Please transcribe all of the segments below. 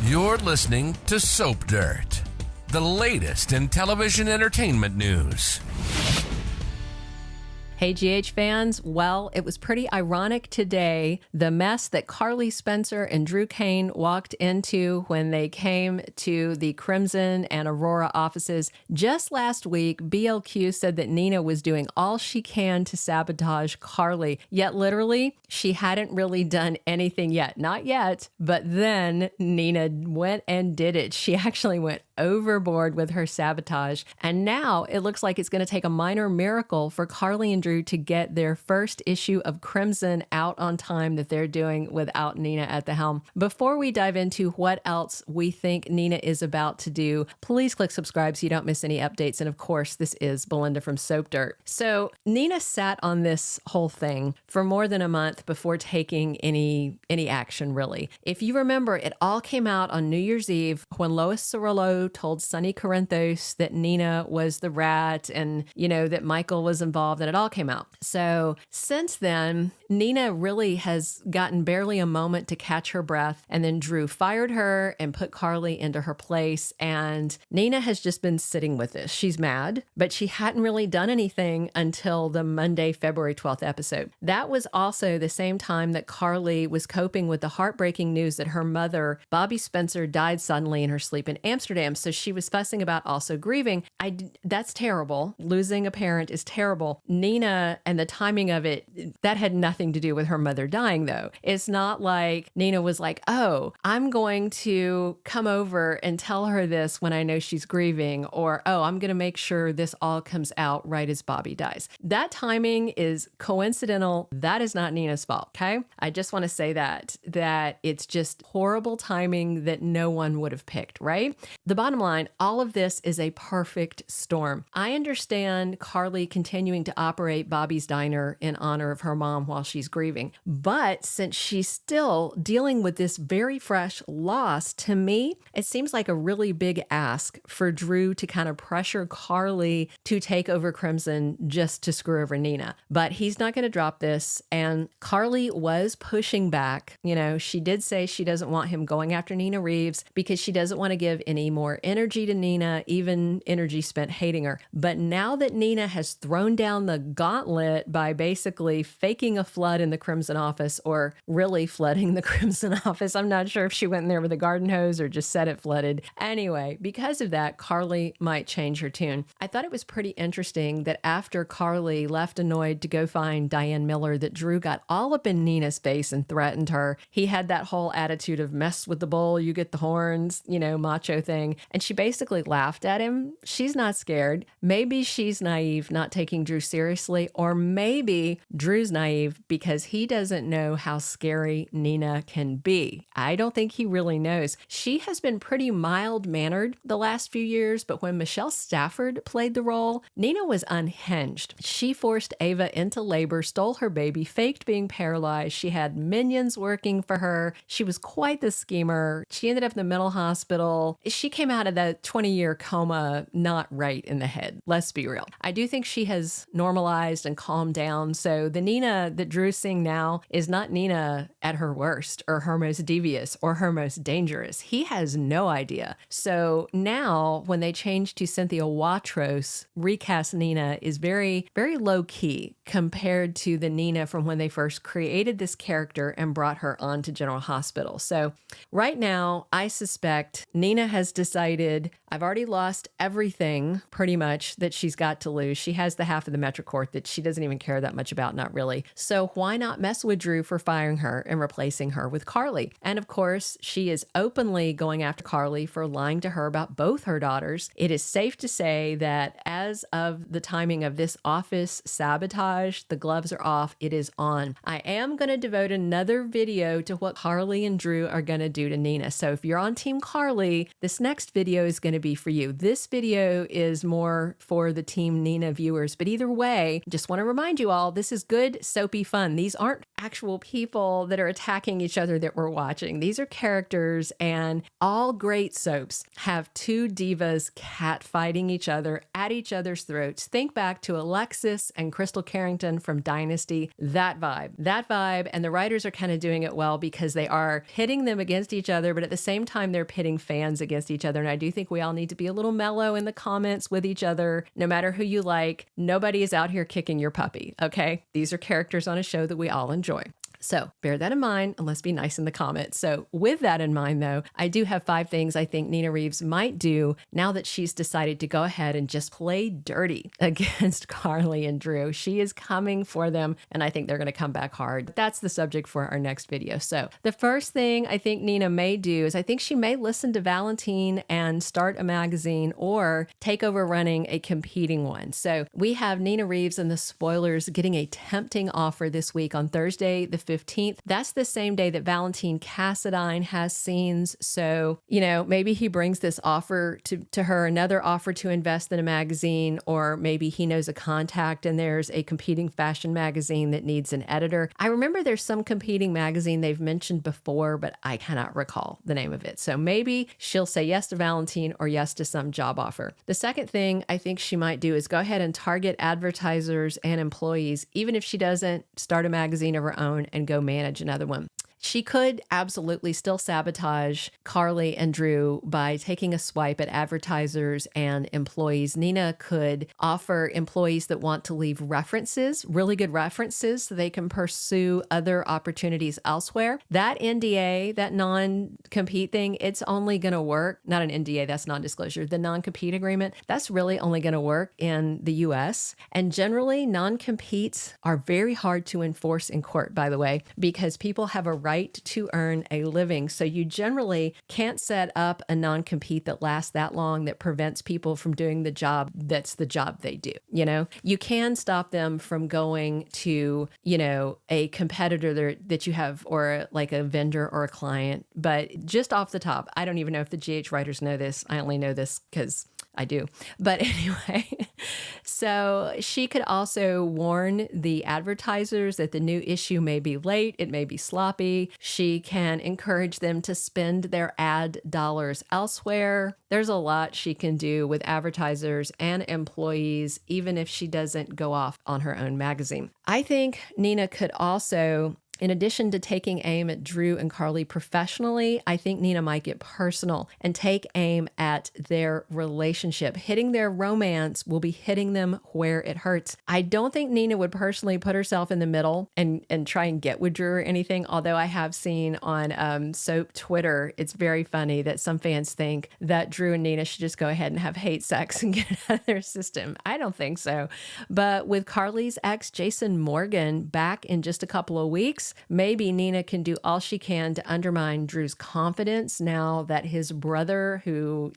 You're listening to Soap Dirt, the latest in television entertainment news. Hey, GH fans. Well, it was pretty ironic today, the mess that Bobbie Spencer and Drew Cain walked into when they came to the Crimson and Aurora offices. Just last week, BLQ said that Nina was doing all she can to sabotage Carly, yet literally, she hadn't really done anything yet. Not yet, but then Nina went and did it. She actually went overboard with her sabotage, and now it looks like it's going to take a minor miracle for Carly and Drew to get their first issue of Crimson out on time that they're doing without Nina at the helm. Before we dive into what else we think Nina is about to do, please click subscribe so you don't miss any updates. And of course, this is Belinda from Soap Dirt. So Nina sat on this whole thing for more than a month before taking any action, really. If you remember, it all came out on New Year's Eve when Lois Cerullo told Sonny Corinthos that Nina was the rat and, that Michael was involved, and it all came out. So since then, Nina really has gotten barely a moment to catch her breath, and then Drew fired her and put Carly into her place, and Nina has just been sitting with this. She's mad, but she hadn't really done anything until the Monday, February 12th episode. That was also the same time that Carly was coping with the heartbreaking news that her mother, Bobbie Spencer, died suddenly in her sleep in Amsterdam. So she was fussing about also grieving. That's terrible. Losing a parent is terrible. Nina and the timing of it, that had nothing to do with her mother dying, though. It's not like Nina was like, oh, I'm going to come over and tell her this when I know she's grieving, or, oh, I'm going to make sure this all comes out right as Bobbie dies. That timing is coincidental. That is not Nina's fault, okay? I just want to say that it's just horrible timing that no one would have picked, right? The bottom line, all of this is a perfect storm. I understand Carly continuing to operate Bobbie's Diner in honor of her mom while she's grieving. But since she's still dealing with this very fresh loss, to me, it seems like a really big ask for Drew to kind of pressure Carly to take over Crimson just to screw over Nina. But he's not going to drop this. And Carly was pushing back. She did say she doesn't want him going after Nina Reeves because she doesn't want to give any more energy to Nina, even energy spent hating her. But now that Nina has thrown down the gauntlet by basically faking a flood in the Crimson office, or really flooding the Crimson office, I'm not sure if she went in there with a garden hose or just said it flooded. Anyway, because of that, Carly might change her tune. I thought it was pretty interesting that after Carly left annoyed to go find Diane Miller, that Drew got all up in Nina's face and threatened her. He had that whole attitude of mess with the bull, you get the horns, macho thing. And she basically laughed at him. She's not scared. Maybe she's naive, not taking Drew seriously, or maybe Drew's naive because he doesn't know how scary Nina can be. I don't think he really knows. She has been pretty mild-mannered the last few years, but when Michelle Stafford played the role, Nina was unhinged. She forced Ava into labor, stole her baby, faked being paralyzed. She had minions working for her. She was quite the schemer. She ended up in the mental hospital. She came out of that 20-year coma not right in the head. Let's be real. I do think she has normalized and calmed down. So the Nina that Drew's seeing now is not Nina at her worst or her most devious or her most dangerous. He has no idea. So now when they change to Cynthia Watros, recast Nina is very, very low key compared to the Nina from when they first created this character and brought her onto General Hospital. So right now, I suspect Nina has decided, I've already lost everything pretty much that she's got to lose. She has the half of the MetroCourt that she doesn't even care that much about, not really. So why not mess with Drew for firing her and replacing her with Carly? And of course, she is openly going after Carly for lying to her about both her daughters. It is safe to say that as of the timing of this office sabotage, the gloves are off. It is on. I am going to devote another video to what Carly and Drew are going to do to Nina. So if you're on Team Carly, this next video is going to be for you. This video is more for the Team Nina viewers, but either way, just want to remind you all, this is good, soapy fun. These aren't actual people that are attacking each other that we're watching. These are characters, and all great soaps have two divas catfighting each other at each other's throats. Think back to Alexis and Crystal Carrington from Dynasty. That vibe. And the writers are kind of doing it well because they are pitting them against each other, but at the same time, they're pitting fans against each other. And I do think we all need to be a little mellow in the comments with each other, no matter who you like. Nobody is out here kicking your puppy, okay? These are characters on a show that we all enjoy. So bear that in mind, and let's be nice in the comments. So with that in mind, though, I do have 5 things I think Nina Reeves might do now that she's decided to go ahead and just play dirty against Carly and Drew. She is coming for them, and I think they're going to come back hard. That's the subject for our next video. So the first thing I think Nina may do is I think she may listen to Valentine and start a magazine or take over running a competing one. So we have Nina Reeves and the Spoilers getting a tempting offer this week on Thursday, the 15th. That's the same day that Valentine Cassadine has scenes. So, maybe he brings this offer to her, another offer to invest in a magazine, or maybe he knows a contact and there's a competing fashion magazine that needs an editor. I remember there's some competing magazine they've mentioned before, but I cannot recall the name of it. So maybe she'll say yes to Valentine or yes to some job offer. The second thing I think she might do is go ahead and target advertisers and employees, even if she doesn't start a magazine of her own and go manage another one. She could absolutely still sabotage Carly and Drew by taking a swipe at advertisers and employees. Nina could offer employees that want to leave references, really good references, so they can pursue other opportunities elsewhere. That NDA, that non-compete thing, it's only going to work. Not an NDA, that's non-disclosure. The non-compete agreement, that's really only going to work in the US. And generally, non-competes are very hard to enforce in court, by the way, because people have a right to earn a living. So you generally can't set up a non-compete that lasts that long that prevents people from doing the job that's the job they do. You can stop them from going to, a competitor that you have, or like a vendor or a client. But just off the top, I don't even know if the GH writers know this. I only know this because I do. But anyway, so she could also warn the advertisers that the new issue may be late, it may be sloppy. She can encourage them to spend their ad dollars elsewhere. There's a lot she can do with advertisers and employees, even if she doesn't go off on her own magazine. I think Nina could also, in addition to taking aim at Drew and Carly professionally, I think Nina might get personal and take aim at their relationship. Hitting their romance will be hitting them where it hurts. I don't think Nina would personally put herself in the middle and try and get with Drew or anything, although I have seen on Soap Twitter, it's very funny that some fans think that Drew and Nina should just go ahead and have hate sex and get it out of their system. I don't think so. But with Carly's ex, Jason Morgan, back in just a couple of weeks, maybe Nina can do all she can to undermine Drew's confidence now that his brother, who,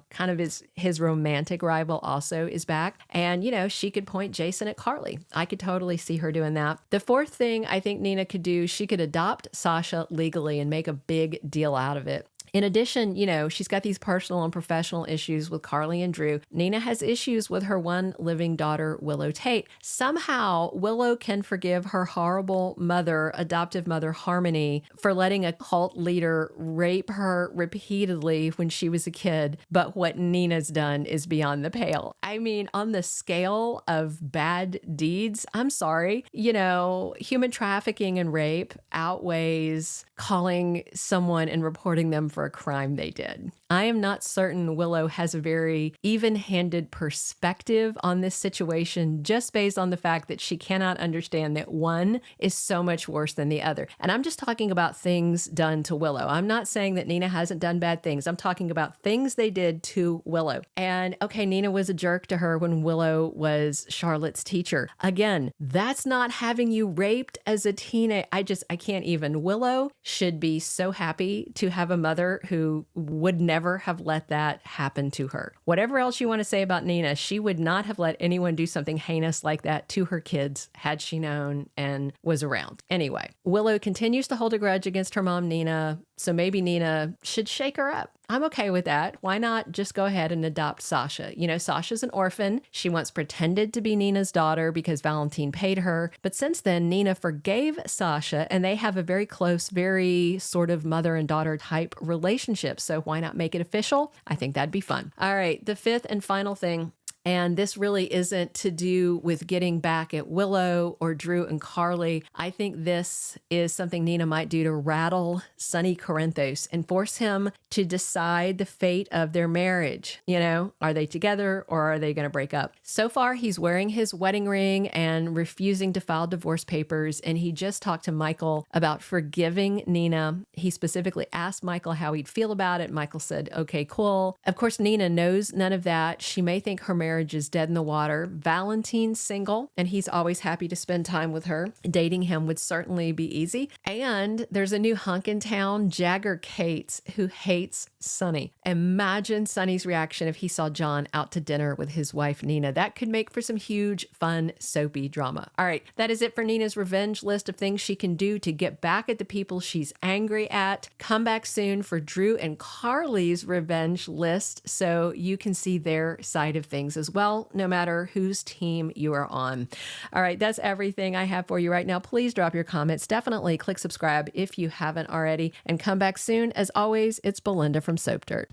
kind of is his romantic rival, also is back. And, she could point Jason at Carly. I could totally see her doing that. The fourth thing I think Nina could do, she could adopt Sasha legally and make a big deal out of it. In addition, she's got these personal and professional issues with Carly and Drew. Nina has issues with her one living daughter, Willow Tate. Somehow, Willow can forgive her horrible mother, adoptive mother, Harmony, for letting a cult leader rape her repeatedly when she was a kid. But what Nina's done is beyond the pale. I mean, on the scale of bad deeds, I'm sorry, human trafficking and rape outweighs calling someone and reporting them for a crime they did. I am not certain Willow has a very even-handed perspective on this situation, just based on the fact that she cannot understand that one is so much worse than the other. And I'm just talking about things done to Willow. I'm not saying that Nina hasn't done bad things. I'm talking about things they did to Willow. And okay, Nina was a jerk to her when Willow was Charlotte's teacher. Again, that's not having you raped as a teenager. I can't even. Willow should be so happy to have a mother who would never have let that happen to her. Whatever else you want to say about Nina, she would not have let anyone do something heinous like that to her kids had she known and was around. Anyway, Willow continues to hold a grudge against her mom, Nina, so maybe Nina should shake her up. I'm okay with that. Why not just go ahead and adopt Sasha? You know, Sasha's an orphan. She once pretended to be Nina's daughter because Valentine paid her. But since then, Nina forgave Sasha, and they have a very close, very sort of mother and daughter type relationship. So why not make it official? I think that'd be fun. All right, the fifth and final thing. And this really isn't to do with getting back at Willow or Drew and Carly. I think this is something Nina might do to rattle Sonny Corinthos and force him to decide the fate of their marriage. You know, are they together or are they going to break up? So far, he's wearing his wedding ring and refusing to file divorce papers. And he just talked to Michael about forgiving Nina. He specifically asked Michael how he'd feel about it. Michael said, okay, cool. Of course, Nina knows none of that. She may think her marriage is dead in the water. Valentine's single, and he's always happy to spend time with her. Dating him would certainly be easy. And there's a new hunk in town, Jagger Cates, who hates Sonny. Imagine Sonny's reaction if he saw John out to dinner with his wife, Nina. That could make for some huge, fun, soapy drama. All right, that is it for Nina's revenge list of things she can do to get back at the people she's angry at. Come back soon for Drew and Carly's revenge list so you can see their side of things as well, no matter whose team you are on. All right, that's everything I have for you right now. Please drop your comments. Definitely click subscribe if you haven't already, and come back soon. As always, it's Belinda from Soap Dirt.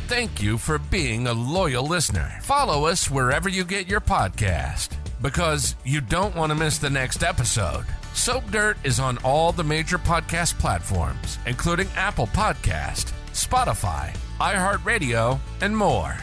Thank you for being a loyal listener. Follow us wherever you get your podcast, because you don't want to miss the next episode. Soap Dirt is on all the major podcast platforms, including Apple Podcast, Spotify, iHeartRadio, and more.